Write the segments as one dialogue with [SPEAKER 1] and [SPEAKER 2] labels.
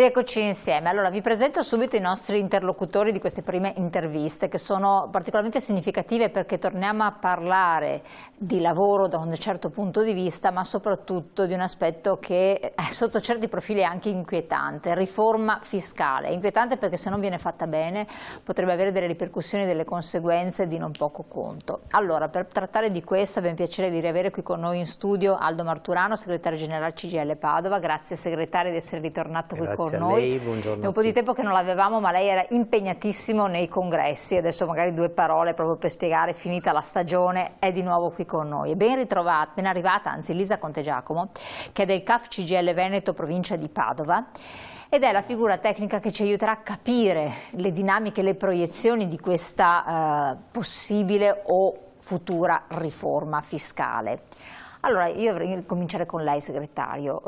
[SPEAKER 1] Rieccoci insieme. Allora vi presento subito i nostri interlocutori di queste prime interviste, che sono particolarmente significative perché torniamo a parlare di lavoro da un certo punto di vista, ma soprattutto di un aspetto che sotto certi profili è anche inquietante: riforma fiscale. Inquietante perché se non viene fatta bene potrebbe avere delle ripercussioni e delle conseguenze di non poco conto. Allora, per trattare di questo abbiamo piacere di riavere qui con noi in studio Aldo Marturano, segretario generale CGIL Padova. Grazie segretario di essere ritornato qui con noi.
[SPEAKER 2] Lei, buongiorno.
[SPEAKER 1] È un po' di tempo che non l'avevamo, ma lei era impegnatissimo nei congressi. Adesso magari due parole proprio per spiegare, finita la stagione, è di nuovo qui con noi. E ben ritrovata, ben arrivata, anzi, Lisa Contegiacomo, che è del CAF CGIL Veneto, provincia di Padova, ed è la figura tecnica che ci aiuterà a capire le dinamiche, le proiezioni di questa possibile o futura riforma fiscale. Allora, io vorrei cominciare con lei, segretario.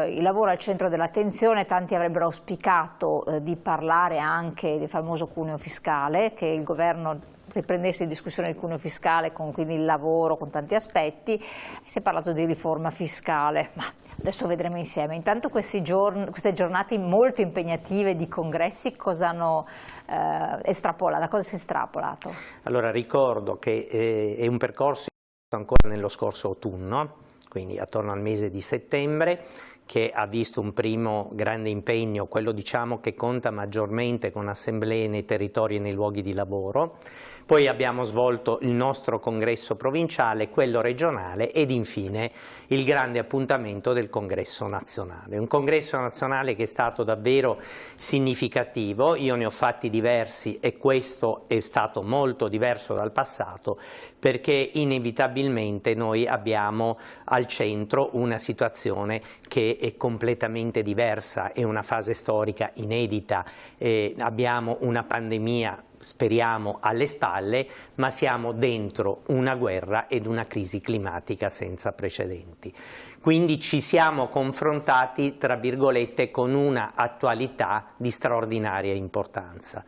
[SPEAKER 1] Il lavoro al centro dell'attenzione, tanti avrebbero auspicato di parlare anche del famoso cuneo fiscale, che il governo riprendesse in discussione il cuneo fiscale, con quindi il lavoro, con tanti aspetti. Si è parlato di riforma fiscale, ma adesso vedremo insieme. Intanto queste giornate molto impegnative di congressi, cosa hanno estrapolato? Da cosa si è estrapolato?
[SPEAKER 2] Allora, ricordo che è un percorso ancora nello scorso autunno, quindi attorno al mese di settembre, che ha visto un primo grande impegno, quello diciamo che conta maggiormente, con assemblee nei territori e nei luoghi di lavoro. Poi abbiamo svolto il nostro congresso provinciale, quello regionale ed infine il grande appuntamento del congresso nazionale. Un congresso nazionale che è stato davvero significativo, io ne ho fatti diversi e questo è stato molto diverso dal passato, perché inevitabilmente noi abbiamo al centro una situazione che è completamente diversa, è una fase storica inedita, abbiamo una pandemia, speriamo, alle spalle, ma siamo dentro una guerra ed una crisi climatica senza precedenti. Quindi ci siamo confrontati, tra virgolette, con una attualità di straordinaria importanza.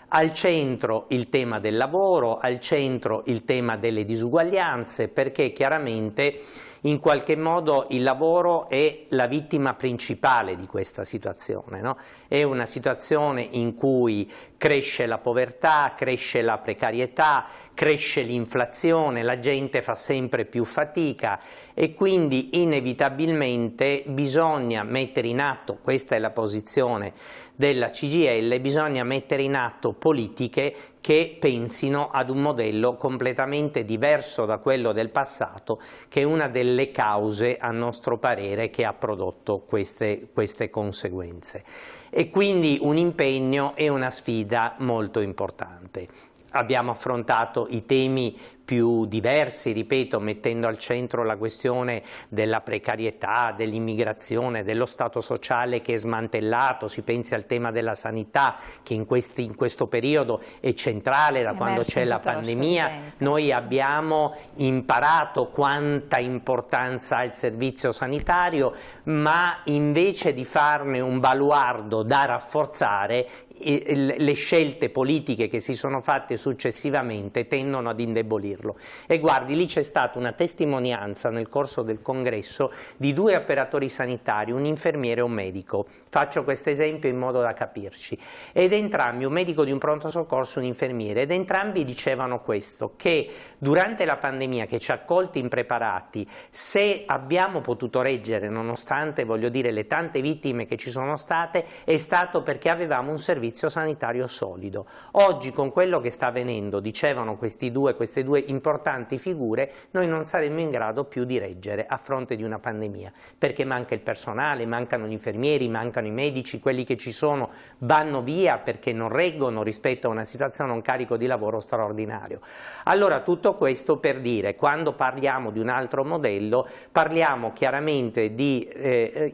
[SPEAKER 2] Al centro il tema del lavoro, al centro il tema delle disuguaglianze, perché chiaramente in qualche modo il lavoro è la vittima principale di questa situazione, no? È una situazione in cui cresce la povertà, cresce la precarietà, cresce l'inflazione, la gente fa sempre più fatica e quindi inevitabilmente bisogna mettere in atto, questa è la posizione della CGIL, bisogna mettere in atto politiche che pensino ad un modello completamente diverso da quello del passato, che è una delle cause, a nostro parere, che ha prodotto queste conseguenze. E quindi un impegno e una sfida molto importante. Abbiamo affrontato i temi più diversi, ripeto, mettendo al centro la questione della precarietà, dell'immigrazione, dello Stato sociale che è smantellato. Si pensi al tema della sanità, che in questo periodo è centrale da quando c'è la pandemia. Noi abbiamo imparato quanta importanza ha il servizio sanitario, ma invece di farne un baluardo da rafforzare, le scelte politiche che si sono fatte successivamente tendono ad indebolirlo. E guardi, lì c'è stata una testimonianza nel corso del congresso di due operatori sanitari, un infermiere e un medico. Faccio questo esempio in modo da capirci. Ed entrambi, un medico di un pronto soccorso e un infermiere, ed entrambi dicevano questo, che durante la pandemia che ci ha colti impreparati, se abbiamo potuto reggere nonostante, voglio dire, le tante vittime che ci sono state, è stato perché avevamo un servizio sanitario solido. Oggi con quello che sta avvenendo, dicevano queste due importanti figure, noi non saremmo in grado più di reggere a fronte di una pandemia, perché manca il personale, mancano gli infermieri, mancano i medici, quelli che ci sono vanno via perché non reggono rispetto a una situazione, a un carico di lavoro straordinario. Allora tutto questo per dire, quando parliamo di un altro modello, parliamo chiaramente di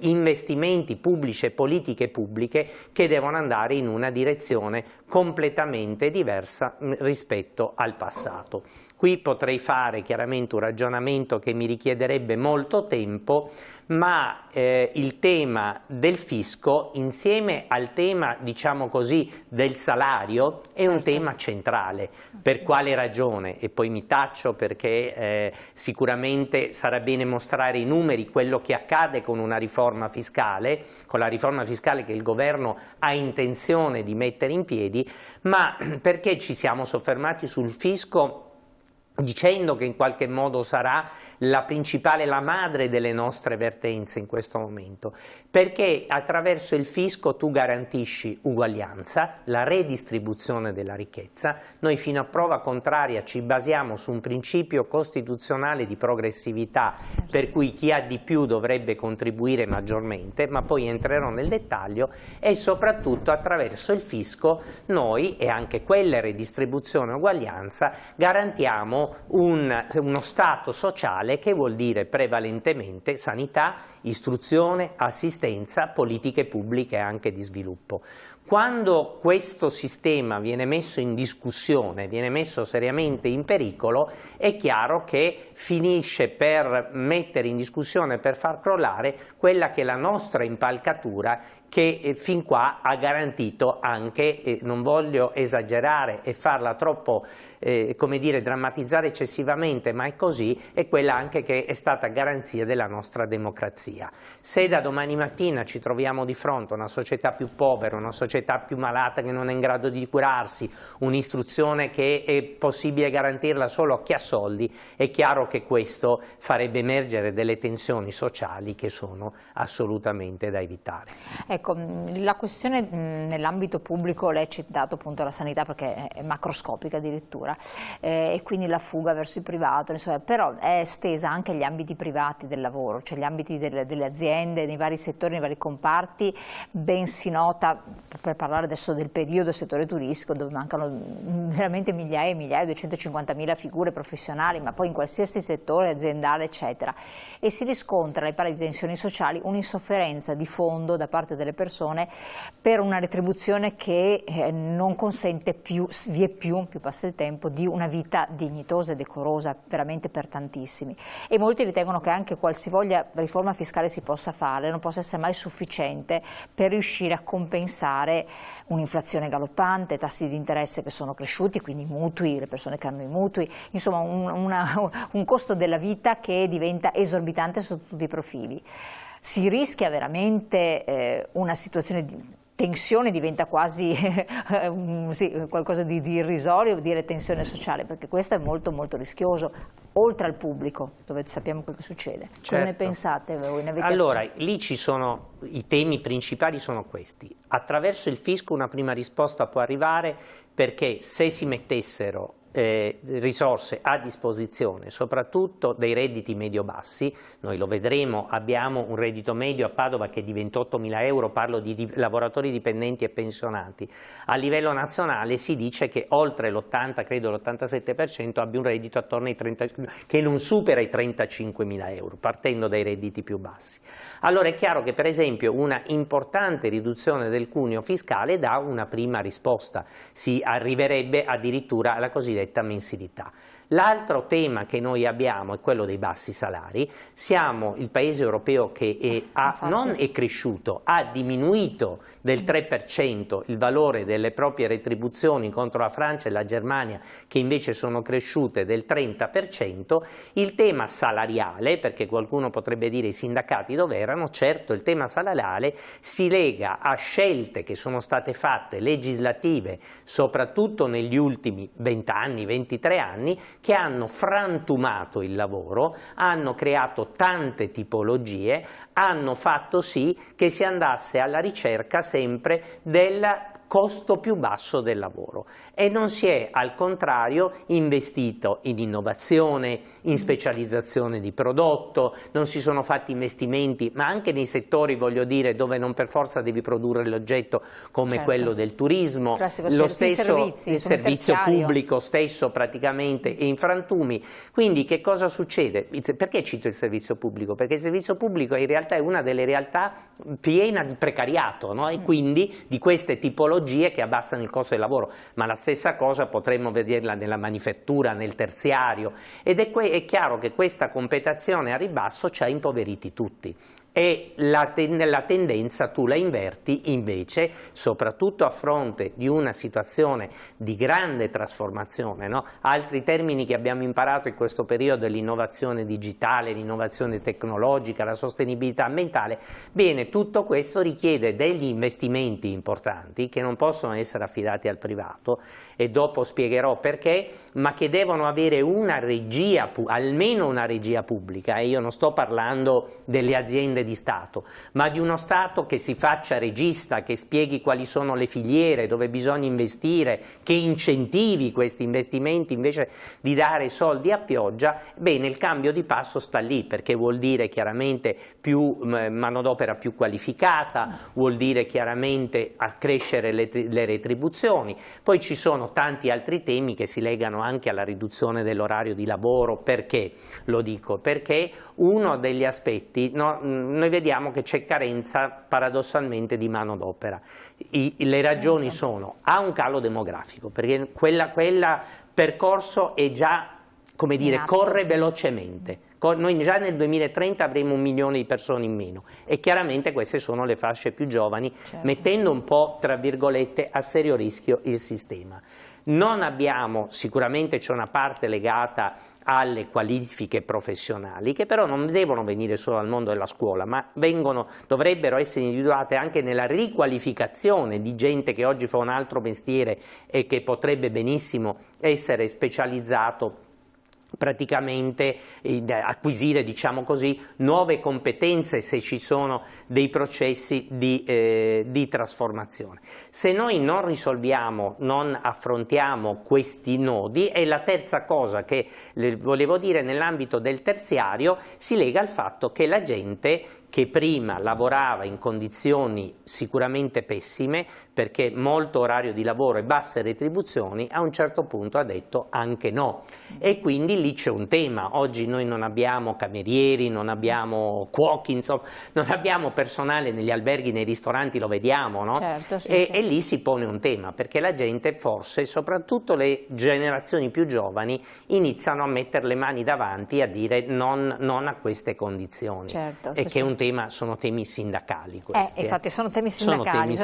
[SPEAKER 2] investimenti pubblici e politiche pubbliche che devono andare in una direzione completamente diversa rispetto al passato. Qui potrei fare chiaramente un ragionamento che mi richiederebbe molto tempo, ma il tema del fisco insieme al tema, diciamo così, del salario è un tema centrale. Per quale ragione? E poi mi taccio perché sicuramente sarà bene mostrare i numeri, quello che accade con una riforma fiscale, con la riforma fiscale che il governo ha intenzione di mettere in piedi, ma perché ci siamo soffermati sul fisco dicendo che in qualche modo sarà la principale, la madre delle nostre vertenze in questo momento? Perché attraverso il fisco tu garantisci uguaglianza, la redistribuzione della ricchezza. Noi fino a prova contraria ci basiamo su un principio costituzionale di progressività per cui chi ha di più dovrebbe contribuire maggiormente, ma poi entrerò nel dettaglio, e soprattutto attraverso il fisco noi, e anche quella redistribuzione e uguaglianza, garantiamo uno stato sociale che vuol dire prevalentemente sanità, istruzione, assistenza, politiche pubbliche anche di sviluppo. Quando questo sistema viene messo in discussione, viene messo seriamente in pericolo, è chiaro che finisce per mettere in discussione, per far crollare quella che è la nostra impalcatura, che fin qua ha garantito anche, non voglio esagerare e farla troppo, come dire, drammatizzare eccessivamente, ma è così, è quella anche che è stata garanzia della nostra democrazia. Se da domani mattina ci troviamo di fronte a una società più povera, una società più malata che non è in grado di curarsi, un'istruzione che è possibile garantirla solo a chi ha soldi, è chiaro che questo farebbe emergere delle tensioni sociali che sono assolutamente da evitare.
[SPEAKER 1] Ecco, la questione nell'ambito pubblico, lei ha citato appunto la sanità perché è macroscopica addirittura, e quindi la fuga verso il privato, insomma, però è estesa anche agli ambiti privati del lavoro, cioè gli ambiti delle aziende, nei vari settori, nei vari comparti. Ben si nota, per parlare adesso del periodo del settore turistico, dove mancano veramente migliaia e migliaia, 250.000 figure professionali, ma poi in qualsiasi settore aziendale eccetera, e si riscontra, lei parla di tensioni sociali, un'insofferenza di fondo da parte delle persone per una retribuzione che non consente più, più passa il tempo, di una vita dignitosa e decorosa veramente per tantissimi, e molti ritengono che anche qualsivoglia riforma fiscale si possa fare non possa essere mai sufficiente per riuscire a compensare un'inflazione galoppante, tassi di interesse che sono cresciuti, quindi i mutui, le persone che hanno i mutui, insomma un costo della vita che diventa esorbitante sotto tutti i profili. Si rischia veramente una situazione di tensione, diventa quasi sì, qualcosa di irrisorio dire tensione sociale, perché questo è molto molto rischioso, oltre al pubblico, dove sappiamo quel che succede.
[SPEAKER 2] Certo.
[SPEAKER 1] Cosa ne pensate voi?
[SPEAKER 2] Allora, lì ci sono, i temi principali sono questi. Attraverso il fisco una prima risposta può arrivare, perché se si mettessero risorse a disposizione, soprattutto dei redditi medio-bassi, noi lo vedremo, abbiamo un reddito medio a Padova che è di 28.000 euro, parlo di lavoratori dipendenti e pensionati. A livello nazionale si dice che oltre l'80, credo l'87% abbia un reddito attorno ai 30, che non supera i 35.000 euro, partendo dai redditi più bassi. Allora è chiaro che per esempio una importante riduzione del cuneo fiscale dà una prima risposta, si arriverebbe addirittura alla cosiddetta mensilità. L'altro tema che noi abbiamo è quello dei bassi salari. Siamo il paese europeo che non è cresciuto, ha diminuito del 3% il valore delle proprie retribuzioni contro la Francia e la Germania, che invece sono cresciute del 30%. Il tema salariale, perché qualcuno potrebbe dire i sindacati dove erano, certo il tema salariale si lega a scelte che sono state fatte legislative, soprattutto negli ultimi 20 anni, 23 anni, che hanno frantumato il lavoro, hanno creato tante tipologie, hanno fatto sì che si andasse alla ricerca sempre del costo più basso del lavoro, e non si è al contrario investito in innovazione, in specializzazione di prodotto, non si sono fatti investimenti, ma anche nei settori, voglio dire, dove non per forza devi produrre l'oggetto, come certo, quello del turismo, lo stesso il servizio pubblico stesso praticamente è in frantumi. Quindi che cosa succede? Perché cito il servizio pubblico? Perché il servizio pubblico in realtà è una delle realtà piena di precariato, no? E quindi di queste tipologie tecnologie che abbassano il costo del lavoro, ma la stessa cosa potremmo vederla nella manifattura, nel terziario, ed è chiaro che questa competizione a ribasso ci ha impoveriti tutti. E la tendenza tu la inverti invece, soprattutto a fronte di una situazione di grande trasformazione, no? Altri termini che abbiamo imparato in questo periodo è l'innovazione digitale, l'innovazione tecnologica, la sostenibilità ambientale. Bene, tutto questo richiede degli investimenti importanti che non possono essere affidati al privato, e dopo spiegherò perché, ma che devono avere una regia, almeno una regia pubblica, e io non sto parlando delle aziende di Stato, ma di uno Stato che si faccia regista, che spieghi quali sono le filiere, dove bisogna investire, che incentivi questi investimenti invece di dare soldi a pioggia. Bene, il cambio di passo sta lì, perché vuol dire chiaramente più manodopera più qualificata, vuol dire chiaramente accrescere le retribuzioni. Poi ci sono tanti altri temi che si legano anche alla riduzione dell'orario di lavoro. Perché lo dico? Perché uno degli aspetti, no, noi vediamo che c'è carenza paradossalmente di manodopera. Le ragioni sono: ha un calo demografico, perché quel percorso è già, come dire, corre velocemente. Noi già nel 2030 avremo 1 milione di persone in meno, e chiaramente queste sono le fasce più giovani, certo, mettendo un po', tra virgolette, a serio rischio il sistema. Non abbiamo, sicuramente c'è una parte legata alle qualifiche professionali, che però non devono venire solo dal mondo della scuola, ma dovrebbero essere individuate anche nella riqualificazione di gente che oggi fa un altro mestiere e che potrebbe benissimo essere specializzato, praticamente acquisire, diciamo così, nuove competenze se ci sono dei processi di trasformazione. Se noi non risolviamo, non affrontiamo questi nodi, e la terza cosa che volevo dire nell'ambito del terziario si lega al fatto che la gente che prima lavorava in condizioni sicuramente pessime, perché molto orario di lavoro e basse retribuzioni, a un certo punto ha detto anche no, e quindi lì c'è un tema. Oggi noi non abbiamo camerieri, non abbiamo cuochi, insomma, non abbiamo personale negli alberghi, nei ristoranti, lo vediamo, no?
[SPEAKER 1] Certo, sì,
[SPEAKER 2] e lì si pone un tema, perché la gente, forse soprattutto le generazioni più giovani, iniziano a mettere le mani davanti e a dire non a queste condizioni, certo, e che è un tema, sono temi sindacali questi.
[SPEAKER 1] Infatti sono temi sindacali.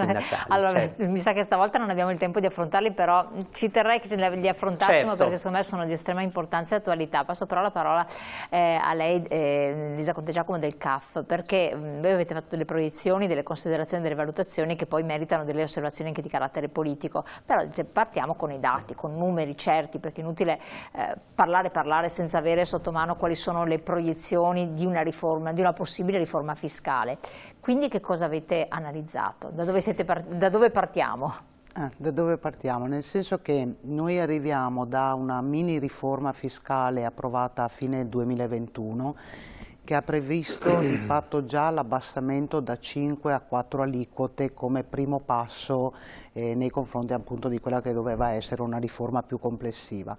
[SPEAKER 1] Allora,
[SPEAKER 2] certo,
[SPEAKER 1] mi sa che stavolta non abbiamo il tempo di affrontarli, però ci terrei che li affrontassimo,
[SPEAKER 2] certo,
[SPEAKER 1] perché secondo me sono di estrema importanza e attualità. Passo però la parola a lei, Lisa Contegiacomo del CAF, perché voi avete fatto delle proiezioni, delle considerazioni, delle valutazioni che poi meritano delle osservazioni anche di carattere politico, però partiamo con i dati, con numeri certi, perché è inutile parlare senza avere sotto mano quali sono le proiezioni di una riforma, di una possibile riforma fiscale. Quindi che cosa avete analizzato? Da dove partiamo?
[SPEAKER 3] Da dove partiamo? Nel senso che noi arriviamo da una mini riforma fiscale approvata a fine 2021 che ha previsto di fatto già l'abbassamento da 5 a 4 aliquote come primo passo nei confronti appunto di quella che doveva essere una riforma più complessiva.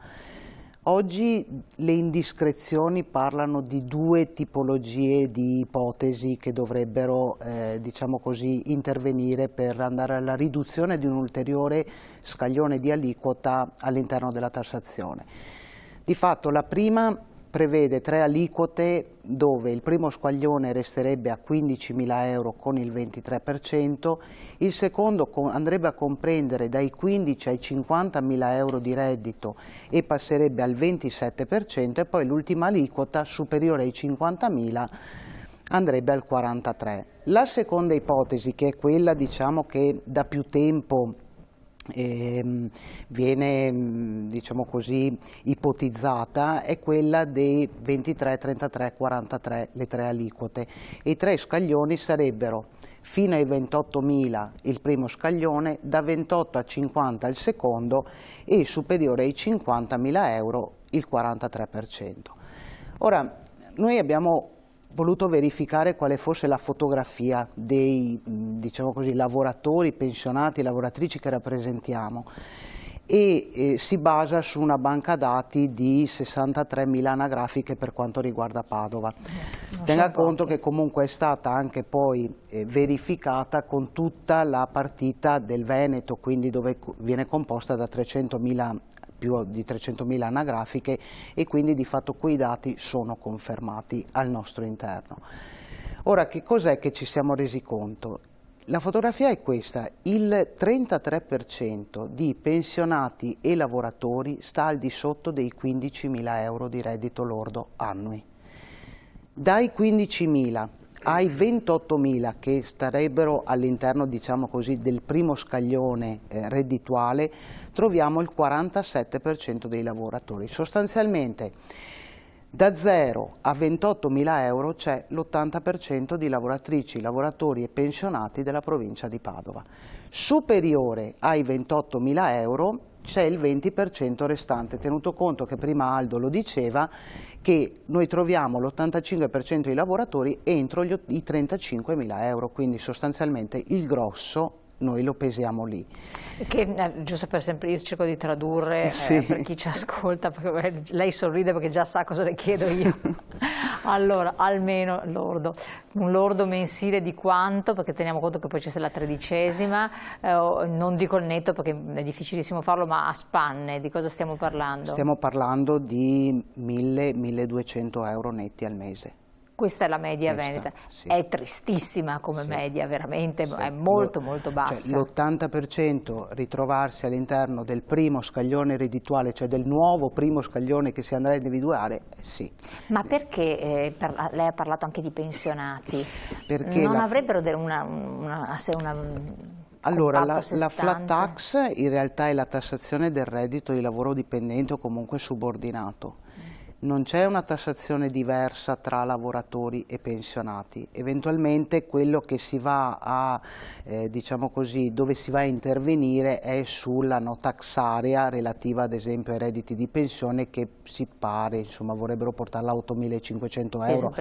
[SPEAKER 3] Oggi le indiscrezioni parlano di 2 tipologie di ipotesi che dovrebbero, diciamo così, intervenire per andare alla riduzione di un ulteriore scaglione di aliquota all'interno della tassazione. Di fatto la prima prevede 3 aliquote dove il primo scaglione resterebbe a 15.000 euro con il 23%, il secondo andrebbe a comprendere dai 15 ai 50.000 euro di reddito e passerebbe al 27%, e poi l'ultima aliquota superiore ai 50.000 andrebbe al 43%. La seconda ipotesi, che è quella, diciamo, che da più tempo viene, diciamo così, ipotizzata, è quella dei 23, 33, 43, le 3 aliquote. I 3 scaglioni sarebbero fino ai 28.000 il primo scaglione, da 28 a 50 il secondo e superiore ai 50.000 euro il 43%. Ora, noi abbiamo voluto verificare quale fosse la fotografia dei, diciamo così, lavoratori, pensionati, lavoratrici che rappresentiamo, e si basa su una banca dati di 63.000 anagrafiche per quanto riguarda Padova. Tenga conto che comunque è stata anche poi verificata con tutta la partita del Veneto, quindi dove viene composta da più di 300.000 anagrafiche, e quindi di fatto quei dati sono confermati al nostro interno. Ora, che cos'è che ci siamo resi conto? La fotografia è questa: il 33% di pensionati e lavoratori sta al di sotto dei 15.000 euro di reddito lordo annui. Dai 15.000 ai 28.000 che starebbero all'interno, diciamo così, del primo scaglione reddituale, troviamo il 47% dei lavoratori. Sostanzialmente da 0 a 28.000 euro c'è l'80% di lavoratrici, lavoratori e pensionati della provincia di Padova. Superiore ai 28.000 euro c'è il 20% restante, tenuto conto che prima Aldo lo diceva, che noi troviamo l'85% dei lavoratori entro i 35.000 euro, quindi sostanzialmente il grosso noi lo pesiamo lì.
[SPEAKER 1] Che, giusto per sempre, io cerco di tradurre
[SPEAKER 3] sì,
[SPEAKER 1] per chi ci ascolta, perché lei sorride perché già sa cosa le chiedo io. Allora, almeno lordo, un lordo mensile di quanto? Perché teniamo conto che poi c'è la 13ª, non dico il netto perché è difficilissimo farlo, ma a spanne di cosa stiamo parlando?
[SPEAKER 3] Stiamo parlando di 1.000-1.200 euro netti al mese.
[SPEAKER 1] Questa è la media veneta, sì. È tristissima come media, veramente, è molto molto bassa.
[SPEAKER 3] Cioè, l'80% ritrovarsi all'interno del primo scaglione reddituale, cioè del nuovo primo scaglione che si andrà a individuare, sì.
[SPEAKER 1] Ma perché lei ha parlato anche di pensionati?
[SPEAKER 3] Perché
[SPEAKER 1] non avrebbero
[SPEAKER 3] allora, la flat tax in realtà è la tassazione del reddito di lavoro dipendente o comunque subordinato. Non c'è una tassazione diversa tra lavoratori e pensionati. Eventualmente quello che si va a, diciamo così, dove si va a intervenire è sulla no tax area relativa ad esempio ai redditi di pensione, che si pare, insomma, vorrebbero portarla a 8.500 euro.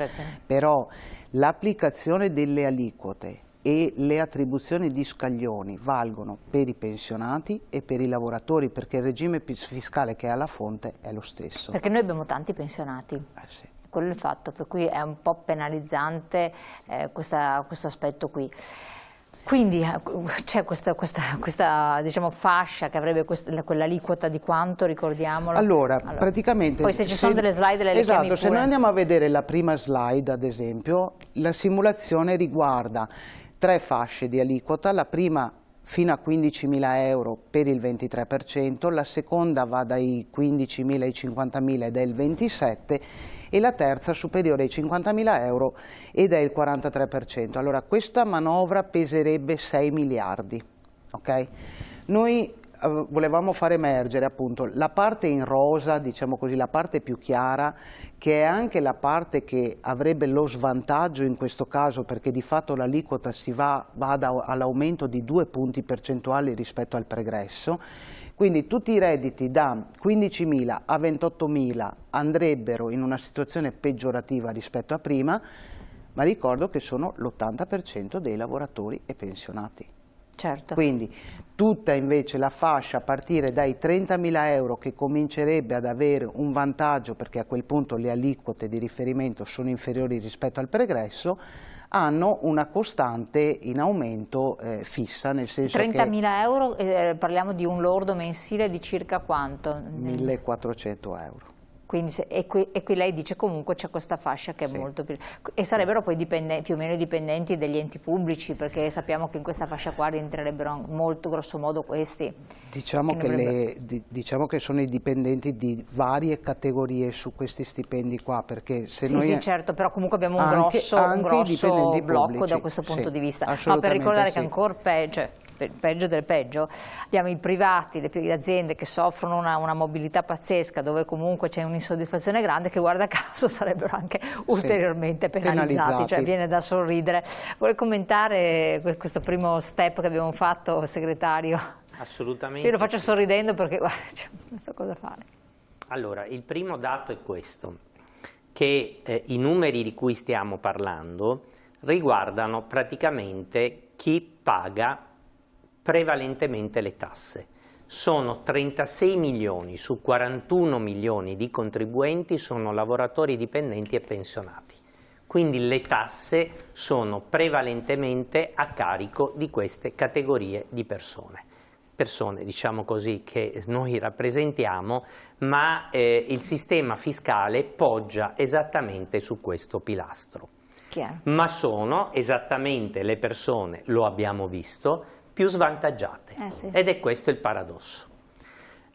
[SPEAKER 3] Però l'applicazione delle aliquote e le attribuzioni di scaglioni valgono per i pensionati e per i lavoratori, perché il regime fiscale che è alla fonte è lo stesso.
[SPEAKER 1] Perché noi abbiamo tanti pensionati,
[SPEAKER 3] sì.
[SPEAKER 1] Quello è il fatto, per cui è un po' penalizzante questo aspetto qui. Quindi c'è questa diciamo, fascia che avrebbe quell'aliquota di quanto, ricordiamolo?
[SPEAKER 3] Allora, praticamente...
[SPEAKER 1] Poi se ci sono delle slide le chiami pure.
[SPEAKER 3] Se noi andiamo a vedere la prima slide, ad esempio, la simulazione riguarda 3 fasce di aliquota, la prima fino a 15.000 euro per il 23%, la seconda va dai 15.000 ai 50.000 ed è il 27%, e la terza superiore ai 50.000 euro ed è il 43%. Allora questa manovra peserebbe 6 miliardi, ok? Noi volevamo far emergere appunto la parte in rosa, diciamo così, la parte più chiara, che è anche la parte che avrebbe lo svantaggio in questo caso, perché di fatto l'aliquota va all'aumento di 2 punti percentuali rispetto al pregresso. Quindi tutti i redditi da 15.000 a 28.000 andrebbero in una situazione peggiorativa rispetto a prima, ma ricordo che sono l'80% dei lavoratori e pensionati.
[SPEAKER 1] Certo.
[SPEAKER 3] Quindi tutta invece la fascia a partire dai 30.000 euro, che comincerebbe ad avere un vantaggio perché a quel punto le aliquote di riferimento sono inferiori rispetto al pregresso, hanno una costante in aumento fissa, nel senso
[SPEAKER 1] 30.000 euro, parliamo di un lordo mensile di circa quanto?
[SPEAKER 3] 1.400 euro.
[SPEAKER 1] Quindi, e qui lei dice comunque c'è questa fascia che è molto più... E sarebbero poi più o meno i dipendenti degli enti pubblici, perché sappiamo che in questa fascia qua rientrerebbero molto grosso modo questi.
[SPEAKER 3] Diciamo che sono i dipendenti di varie categorie su questi stipendi qua, perché se noi...
[SPEAKER 1] Sì, certo, però comunque abbiamo un grosso blocco pubblici, da questo punto di vista. Ma per ricordare che ancora peggio del peggio, abbiamo i privati, le aziende che soffrono una mobilità pazzesca, dove comunque c'è un'insoddisfazione grande, che guarda caso sarebbero anche ulteriormente penalizzati. Cioè viene da sorridere. Vuole commentare questo primo step che abbiamo fatto, segretario?
[SPEAKER 2] Assolutamente.
[SPEAKER 1] Io lo faccio sorridendo perché guarda, non so cosa fare.
[SPEAKER 2] Allora, il primo dato è questo, che i numeri di cui stiamo parlando riguardano praticamente chi paga prevalentemente le tasse. sono 36 milioni su 41 milioni di contribuenti sono lavoratori dipendenti e pensionati. Quindi le tasse sono prevalentemente a carico di queste categorie di persone, diciamo così, che noi rappresentiamo, ma il sistema fiscale poggia esattamente su questo pilastro.
[SPEAKER 1] Chiaro.
[SPEAKER 2] Ma sono esattamente le persone, lo abbiamo visto, più svantaggiate,
[SPEAKER 1] sì.
[SPEAKER 2] Ed è questo il paradosso.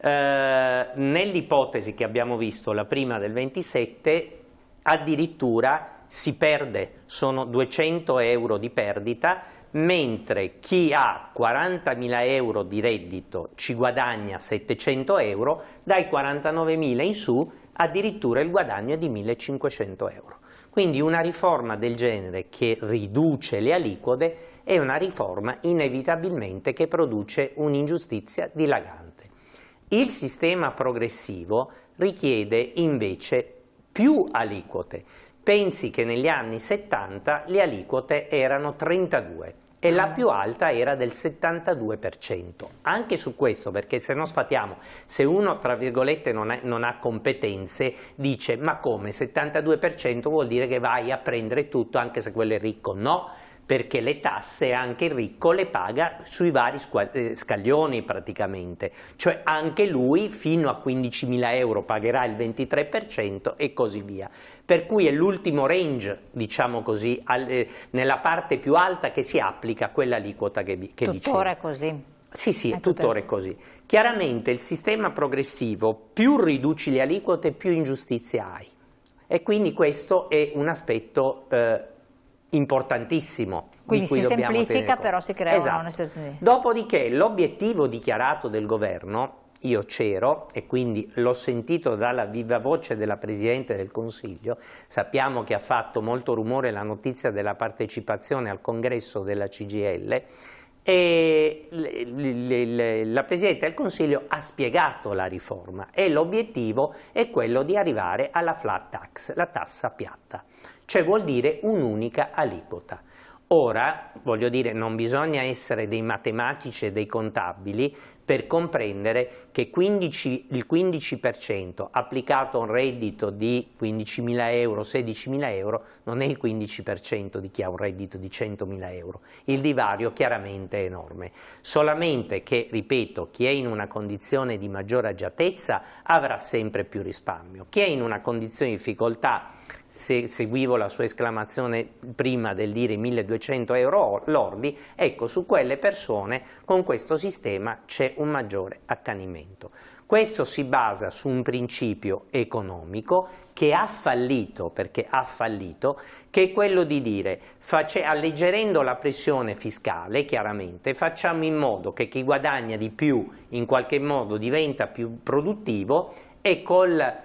[SPEAKER 2] Nell'ipotesi che abbiamo visto, la prima del 27, addirittura si perde, sono 200 euro di perdita, mentre chi ha 40.000 euro di reddito ci guadagna 700 euro, dai 49.000 in su addirittura il guadagno è di 1.500 euro. Quindi una riforma del genere che riduce le aliquote è una riforma inevitabilmente che produce un'ingiustizia dilagante. Il sistema progressivo richiede invece più aliquote. Pensi che negli anni 70 le aliquote erano 32 e la più alta era del 72%. Anche su questo, perché se no sfatiamo, se uno tra virgolette non ha competenze, dice ma come 72% vuol dire che vai a prendere tutto anche se quello è ricco? No, perché le tasse anche il ricco le paga sui vari scaglioni praticamente, cioè anche lui fino a 15.000 euro pagherà il 23% e così via, per cui è l'ultimo range, diciamo così, nella parte più alta che si applica quella aliquota che dicevo.
[SPEAKER 1] Tuttora è così?
[SPEAKER 2] Sì, è tuttora è così. Chiaramente il sistema progressivo, più riduci le aliquote più ingiustizia hai, e quindi questo è un aspetto importantissimo.
[SPEAKER 1] Quindi
[SPEAKER 2] di cui
[SPEAKER 1] si
[SPEAKER 2] dobbiamo
[SPEAKER 1] semplifica, però si crea una
[SPEAKER 2] esatto.
[SPEAKER 1] situazione.
[SPEAKER 2] Dopodiché l'obiettivo dichiarato del governo, io c'ero e quindi l'ho sentito dalla viva voce della Presidente del Consiglio, sappiamo che ha fatto molto rumore la notizia della partecipazione al congresso della CGIL, e la Presidente del Consiglio ha spiegato la riforma e l'obiettivo è quello di arrivare alla flat tax, la tassa piatta, cioè vuol dire un'unica aliquota. Ora, voglio dire, non bisogna essere dei matematici e dei contabili per comprendere che il 15% applicato a un reddito di 15.000 euro, 16.000 euro, non è il 15% di chi ha un reddito di 100.000 euro. Il divario chiaramente è enorme. Solamente che, ripeto, chi è in una condizione di maggiore agiatezza avrà sempre più risparmio. Chi è in una condizione di difficoltà, se seguivo la sua esclamazione prima del dire 1.200 euro lordi, ecco, su quelle persone con questo sistema c'è un maggiore accanimento. Questo si basa su un principio economico che ha fallito, perché ha fallito, che è quello di dire, alleggerendo la pressione fiscale, chiaramente, facciamo in modo che chi guadagna di più in qualche modo diventa più produttivo e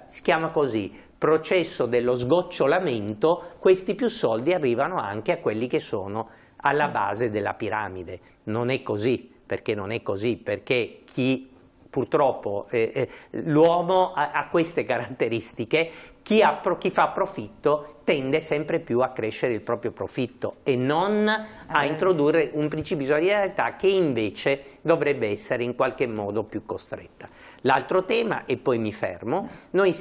[SPEAKER 2] si chiama così, processo dello sgocciolamento, questi più soldi arrivano anche a quelli che sono alla base della piramide. Non è così, perché chi purtroppo l'uomo ha queste caratteristiche, chi fa profitto tende sempre più a crescere il proprio profitto e non a introdurre un principio di solidarietà che invece dovrebbe essere in qualche modo più costretta. L'altro tema, e poi mi fermo, noi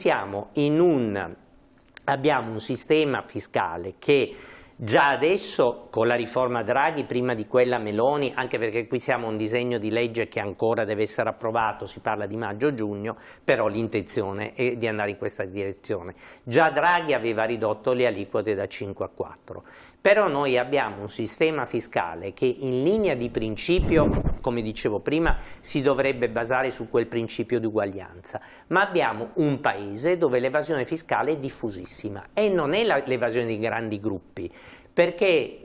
[SPEAKER 2] abbiamo un sistema fiscale che già adesso, con la riforma Draghi, prima di quella Meloni, anche perché qui siamo a un disegno di legge che ancora deve essere approvato, si parla di maggio-giugno, però l'intenzione è di andare in questa direzione. Già Draghi aveva ridotto le aliquote da 5 a 4. Però noi abbiamo un sistema fiscale che in linea di principio, come dicevo prima, si dovrebbe basare su quel principio di uguaglianza, ma abbiamo un paese dove l'evasione fiscale è diffusissima e non è l'evasione di grandi gruppi, perché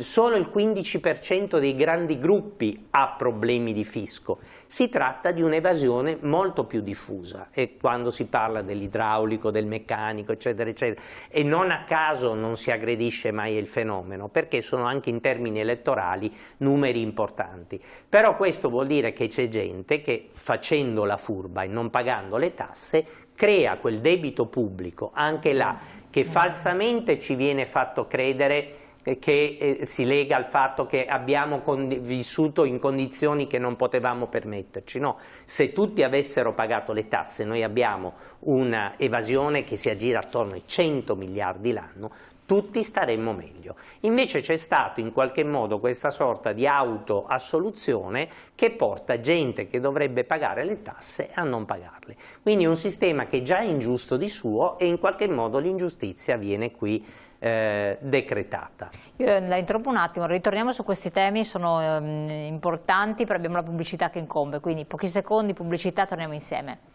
[SPEAKER 2] solo il 15% dei grandi gruppi ha problemi di fisco. Si tratta di un'evasione molto più diffusa, e quando si parla dell'idraulico, del meccanico, eccetera, eccetera, e non a caso non si aggredisce mai il fenomeno, perché sono anche in termini elettorali numeri importanti. Però questo vuol dire che c'è gente che, facendo la furba e non pagando le tasse, crea quel debito pubblico, anche là, che falsamente ci viene fatto credere che si lega al fatto che abbiamo vissuto in condizioni che non potevamo permetterci, no, se tutti avessero pagato le tasse noi abbiamo una evasione che si aggira attorno ai 100 miliardi l'anno, tutti staremmo meglio. Invece c'è stato in qualche modo questa sorta di autoassoluzione che porta gente che dovrebbe pagare le tasse a non pagarle. Quindi un sistema che già è ingiusto di suo e in qualche modo l'ingiustizia viene qui decretata.
[SPEAKER 1] Io la interrompo un attimo, ritorniamo su questi temi, sono importanti, però abbiamo la pubblicità che incombe, quindi pochi secondi, pubblicità, torniamo insieme.